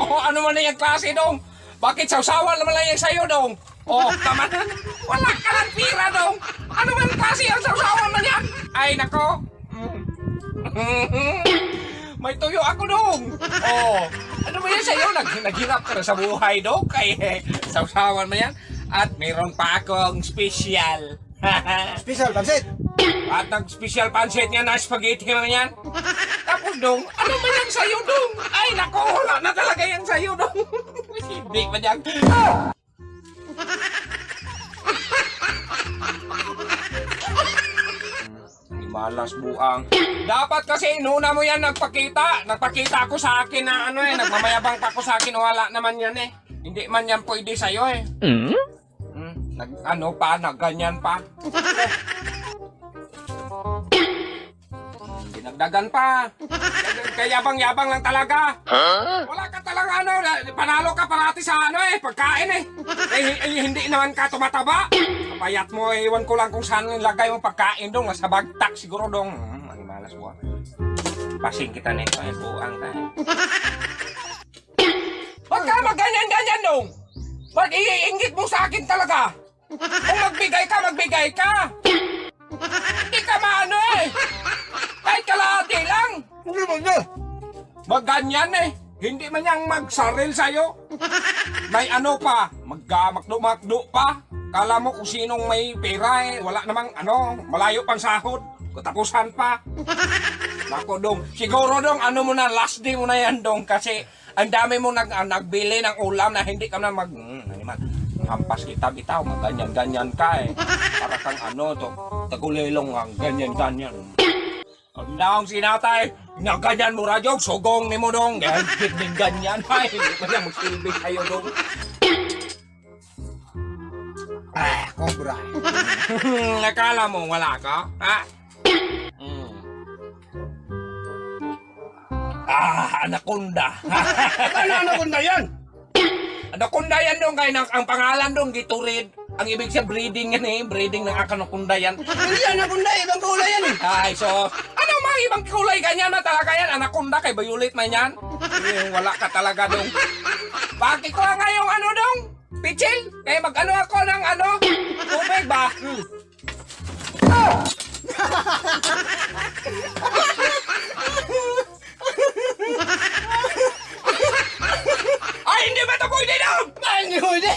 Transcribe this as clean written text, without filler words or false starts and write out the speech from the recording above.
Oh, ano man na yung klase dong? Bakit sausawan naman lang yung sayo dong? Oh, tama na. Wala ka lang pira dong. Ano man klase ang sausawan man yan? Ay, nako. May tuyo ako dong. Oh, ano ba yan sa'yo? Naghirap ka na sa buhay dong. Kaya sausawan man yan. At mayroon pa akong special. Special pansit. At nag-special pancit niya na spaghetti naman yan. Tapos dong, ano ba yan sa'yo dong? Ay nako, wala na talaga yan sa'yo dong. Hindi pa dyan. Malas buang. Dapat kasi inuna mo yan nagpakita. Nagpakita ako sa akin na ano eh. Nagmamayabang pa ako sa akin. Wala naman yan eh. Hindi man yan pwede sa'yo eh. Ano pa, nagganyan pa. Dinagdagan pa. Kaya yabang lang talaga. Wala ka talaga ano, panalo ka parati sa ano eh, pagkain eh. Hindi naman ka tumataba. Kapayat mo, iwan ko lang kung saan nilagay mo pagkain dong, nasa bagtak siguro dong. Ang malas mo. Pasing kita nito eh, buang ka eh. Huwag ka magganyan-ganyan dong. Ba't iingit mo sa akin talaga? Kung magbigay ka. Hindi ka maano eh. Kahit kalahati lang. Hindi mo na. Magganyan eh. Hindi man yang magsaril sa'yo. May ano pa. Magmakdo pa. Kala mo kung sinong may pera eh. Wala namang ano. Malayo pang sahod. Katapusan pa. Nako dong. Siguro dong ano mo na. Last day mo na yan dong. Kasi ang dami mo nagbili ng ulam na hindi ka na hampas kita bitaw, ganyan-ganyan ka eh. Para kang ano to, tagulilong ang ganyan-ganyan. Ang daong sinatay, ganyan mo radyo, sugong ni mo dong, ganyan. Ay, hindi ko na magsilbi sa'yo dong. Cobra. Nakala mo wala ka, ha? Anaconda. Ano anaconda yan? Anaconda yan dong, kaya ang pangalan dong, Gatorade. Ang ibig siya breeding yan eh, breeding ng anaconda yan. Hindi anaconda, ibang kulay yan eh. Ay, so, ano mga ibang kulay ganyan na talaga yan? Anaconda kay violet man yan? Wala ka talaga dong. Bakit ko nga yung ano dong? Pichil? Kaya mag-ano ako ng ano? Tubig ba? Ay, hindi ba ito pwede dong? Ay, hindi pwede.